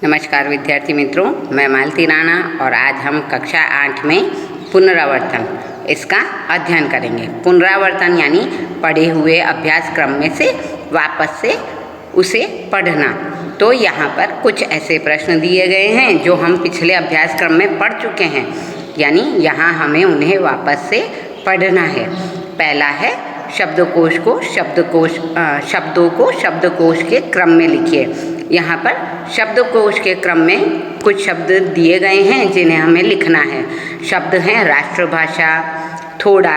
नमस्कार विद्यार्थी मित्रों, मैं मालती राणा और आज हम कक्षा 8 में पुनरावर्तन इसका अध्ययन करेंगे। पुनरावर्तन यानी पढ़े हुए अभ्यास क्रम में से वापस से उसे पढ़ना। तो यहाँ पर कुछ ऐसे प्रश्न दिए गए हैं जो हम पिछले अभ्यास क्रम में पढ़ चुके हैं, यानी यहाँ हमें उन्हें वापस से पढ़ना है। पहला है शब्दकोश को शब्दों को शब्दकोश के क्रम में लिखिए। यहाँ पर शब्दकोश के क्रम में कुछ शब्द दिए गए हैं जिन्हें हमें लिखना है। शब्द हैं राष्ट्रभाषा, थोड़ा,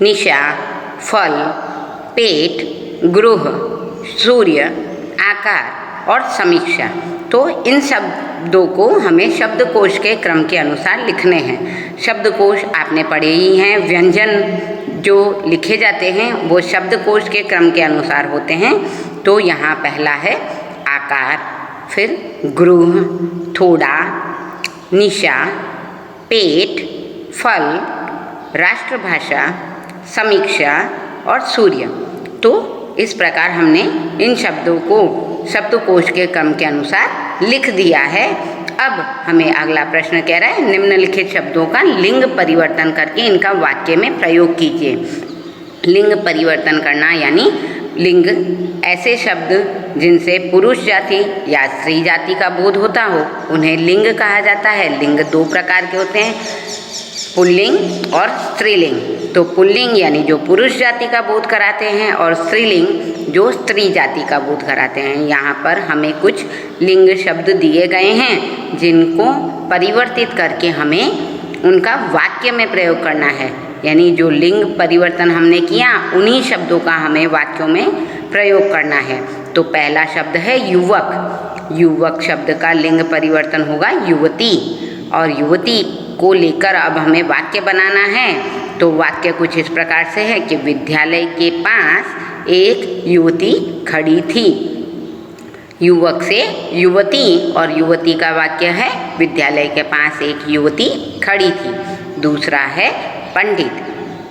निशा, फल, पेट, गृह, सूर्य, आकार और समीक्षा। तो इन शब्दों को हमें शब्दकोश के क्रम के अनुसार लिखने हैं। शब्दकोश आपने पढ़े ही हैं। व्यंजन जो लिखे जाते हैं वो शब्दकोश के क्रम के अनुसार होते हैं। तो यहाँ पहला है आकार, फिर गृह, थोड़ा, निशा, पेट, फल, राष्ट्रभाषा, समीक्षा और सूर्य। तो इस प्रकार हमने इन शब्दों को शब्दकोश के क्रम के अनुसार लिख दिया है। अब हमें अगला प्रश्न कह रहा है निम्नलिखित शब्दों का लिंग परिवर्तन करके इनका वाक्य में प्रयोग कीजिए। लिंग परिवर्तन करना यानी लिंग ऐसे शब्द जिनसे पुरुष जाति या स्त्री जाति का बोध होता हो उन्हें लिंग कहा जाता है। लिंग दो प्रकार के होते हैं, पुल्लिंग और स्त्रीलिंग। तो पुल्लिंग यानी जो पुरुष जाति का बोध कराते हैं और स्त्रीलिंग जो स्त्री जाति का बोध कराते हैं। यहाँ पर हमें कुछ लिंग शब्द दिए गए हैं जिनको परिवर्तित करके हमें उनका वाक्य में प्रयोग करना है। यानी जो लिंग परिवर्तन हमने किया उन्हीं शब्दों का हमें वाक्यों में प्रयोग करना है। तो पहला शब्द है युवक। युवक शब्द का लिंग परिवर्तन होगा युवती, और युवती को लेकर अब हमें वाक्य बनाना है। तो वाक्य कुछ इस प्रकार से है कि विद्यालय के पास एक युवती खड़ी थी। युवक से युवती और युवती का वाक्य है विद्यालय के पास एक युवती खड़ी थी। दूसरा है पंडित।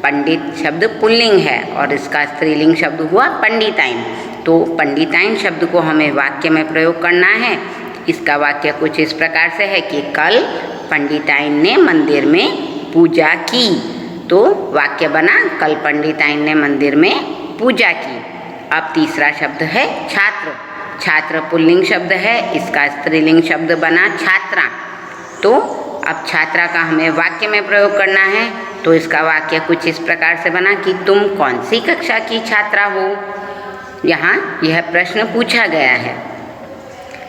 पंडित शब्द पुल्लिंग है और इसका स्त्रीलिंग शब्द हुआ पंडिताइन। तो पंडिताइन शब्द को हमें वाक्य में प्रयोग करना है। इसका वाक्य कुछ इस प्रकार से है कि कल पंडिताइन ने मंदिर में पूजा की। तो वाक्य बना कल पंडिताइन ने मंदिर में पूजा की। अब तीसरा शब्द है छात्र। छात्र पुल्लिंग शब्द है, इसका स्त्रीलिंग शब्द बना छात्रा। तो अब छात्रा का हमें वाक्य में प्रयोग करना है। तो इसका वाक्य कुछ इस प्रकार से बना कि तुम कौन सी कक्षा की छात्रा हो। यहाँ यह प्रश्न पूछा गया है।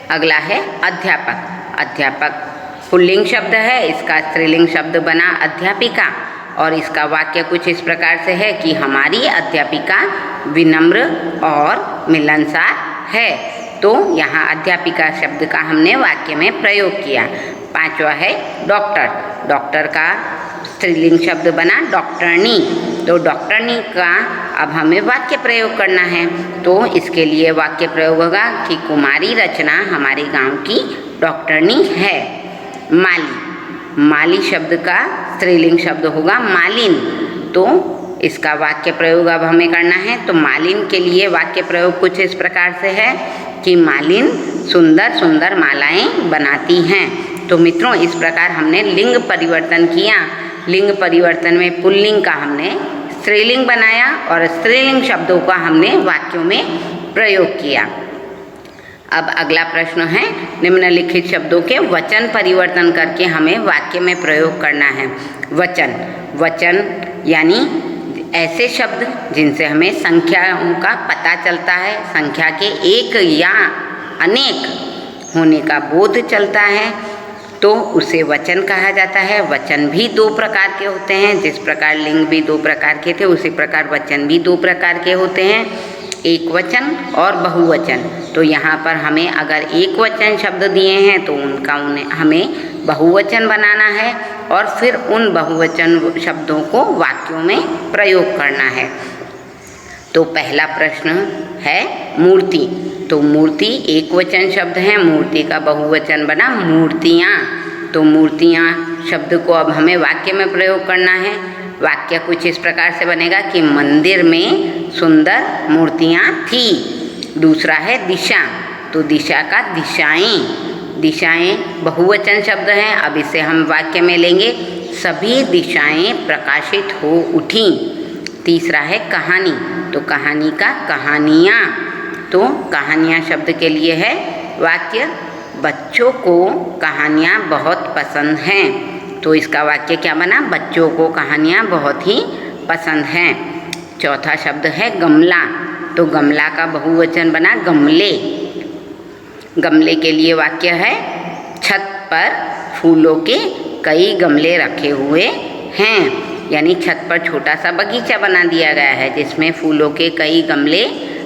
अगला है अध्यापक। अध्यापक पुल्लिंग शब्द है, इसका स्त्रीलिंग शब्द बना अध्यापिका और इसका वाक्य कुछ इस प्रकार से है कि हमारी अध्यापिका विनम्र और मिलनसार है। तो यहाँ अध्यापिका शब्द का हमने वाक्य में प्रयोग किया। पांचवा है डॉक्टर। डॉक्टर का स्त्रीलिंग शब्द बना डॉक्टरनी। तो डॉक्टरनी का अब हमें वाक्य प्रयोग करना है। तो इसके लिए वाक्य प्रयोग होगा कि कुमारी रचना हमारे गांव की डॉक्टरनी है। माली। माली शब्द का स्त्रीलिंग शब्द होगा मालिन। तो इसका वाक्य प्रयोग अब हमें करना है। तो मालिन के लिए वाक्य प्रयोग कुछ इस प्रकार से है कि मालिन सुंदर सुंदर मालाएं बनाती हैं। तो मित्रों इस प्रकार हमने लिंग परिवर्तन किया। लिंग परिवर्तन में पुल्लिंग का हमने स्त्रीलिंग बनाया और स्त्रीलिंग शब्दों का हमने वाक्यों में प्रयोग किया। अब अगला प्रश्न है निम्नलिखित शब्दों के वचन परिवर्तन करके हमें वाक्य में प्रयोग करना है। वचन। वचन यानी ऐसे शब्द जिनसे हमें संख्याओं का पता चलता है, संख्या के एक या अनेक होने का बोध चलता है, तो उसे वचन कहा जाता है। वचन भी दो प्रकार के होते हैं। जिस प्रकार लिंग भी दो प्रकार के थे उसी प्रकार वचन भी दो प्रकार के होते हैं, एक वचन और बहुवचन। तो यहाँ पर हमें अगर एक वचन शब्द दिए हैं तो उन्हें हमें बहुवचन बनाना है और फिर उन बहुवचन शब्दों को वाक्यों में प्रयोग करना है। तो पहला प्रश्न है मूर्ति। तो मूर्ति एक वचन शब्द है, मूर्ति का बहुवचन बना मूर्तियाँ। तो मूर्तियाँ शब्द को अब हमें वाक्य में प्रयोग करना है। वाक्य कुछ इस प्रकार से बनेगा कि मंदिर में सुंदर मूर्तियाँ थी। दूसरा है दिशा। तो दिशा का दिशाएं, दिशाएं बहुवचन शब्द हैं। अब इसे हम वाक्य में लेंगे, सभी दिशाएं प्रकाशित हो उठी। तीसरा है कहानी, तो कहानी का कहानियाँ, तो कहानियाँ शब्द के लिए है वाक्य, बच्चों को कहानियाँ बहुत पसंद हैं। तो इसका वाक्य क्या बना, बच्चों को कहानियाँ बहुत ही पसंद हैं। चौथा शब्द है गमला, तो गमला का बहुवचन बना गमले। गमले के लिए वाक्य है, छत पर फूलों के कई गमले रखे हुए हैं, यानी छत पर छोटा सा बगीचा बना दिया गया है जिसमें फूलों के कई गमले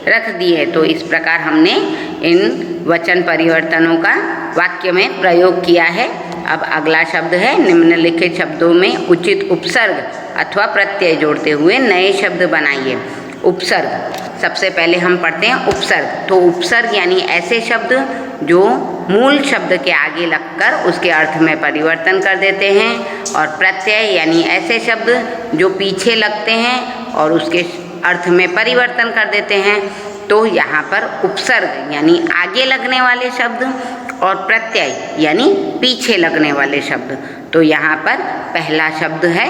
रख दिए। तो इस प्रकार हमने इन वचन परिवर्तनों का वाक्य में प्रयोग किया है। अब अगला शब्द है, निम्नलिखित शब्दों में उचित उपसर्ग अथवा प्रत्यय जोड़ते हुए नए शब्द बनाइए। उपसर्ग, सबसे पहले हम पढ़ते हैं उपसर्ग। तो उपसर्ग यानी ऐसे शब्द जो मूल शब्द के आगे लगकर उसके अर्थ में परिवर्तन कर देते हैं, और प्रत्यय यानी ऐसे शब्द जो पीछे लगते हैं और उसके अर्थ में परिवर्तन कर देते हैं। तो यहाँ पर उपसर्ग यानी आगे लगने वाले शब्द और प्रत्यय यानी पीछे लगने वाले शब्द। तो यहाँ पर पहला शब्द है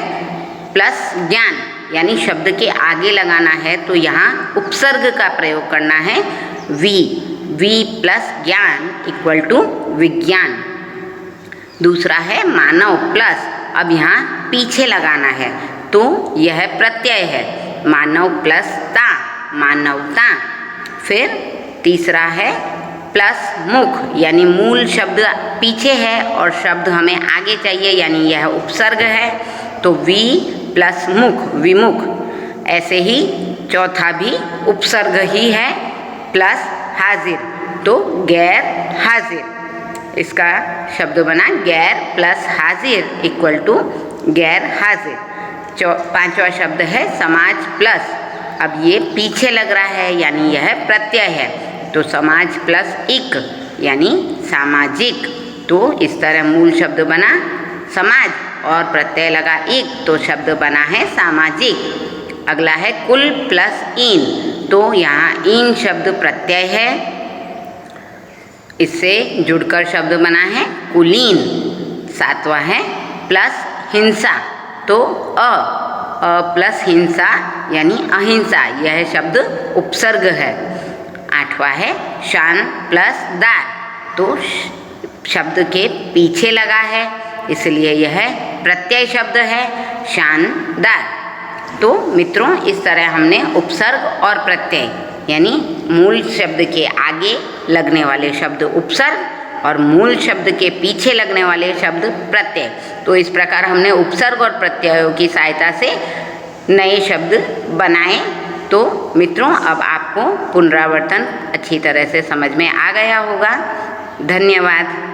प्लस ज्ञान, यानी शब्द के आगे लगाना है तो यहाँ उपसर्ग का प्रयोग करना है, वी, वी प्लस ज्ञान इक्वल टू विज्ञान। दूसरा है मानव प्लस, अब यहाँ पीछे लगाना है तो यह प्रत्यय है, मानव प्लस ता, मानवता। फिर तीसरा है प्लस मुख, यानी मूल शब्द पीछे है और शब्द हमें आगे चाहिए, यानी यह उपसर्ग है, तो वी प्लस मुख, विमुख। ऐसे ही चौथा भी उपसर्ग ही है, प्लस हाजिर, तो गैर हाजिर। इसका शब्द बना गैर प्लस हाजिर इक्वल टू गैर हाजिर। पांचवा शब्द है समाज प्लस, अब ये पीछे लग रहा है यानी यह प्रत्यय है, तो समाज प्लस इक यानी सामाजिक। तो इस तरह मूल शब्द बना समाज और प्रत्यय लगा इक, तो शब्द बना है सामाजिक। अगला है कुल प्लस इन, तो यहाँ इन शब्द प्रत्यय है, इससे जुड़कर शब्द बना है कुलीन। सातवां है प्लस हिंसा, तो अ प्लस हिंसा यानी अहिंसा, यह शब्द उपसर्ग है। आठवां है शान प्लस दार, तो शब्द के पीछे लगा है इसलिए यह प्रत्यय शब्द है, शानदार। तो मित्रों, इस तरह हमने उपसर्ग और प्रत्यय यानी मूल शब्द के आगे लगने वाले शब्द उपसर्ग और मूल शब्द के पीछे लगने वाले शब्द प्रत्यय, तो इस प्रकार हमने उपसर्ग और प्रत्ययों की सहायता से नए शब्द बनाए। तो मित्रों, अब आपको पुनरावर्तन अच्छी तरह से समझ में आ गया होगा। धन्यवाद।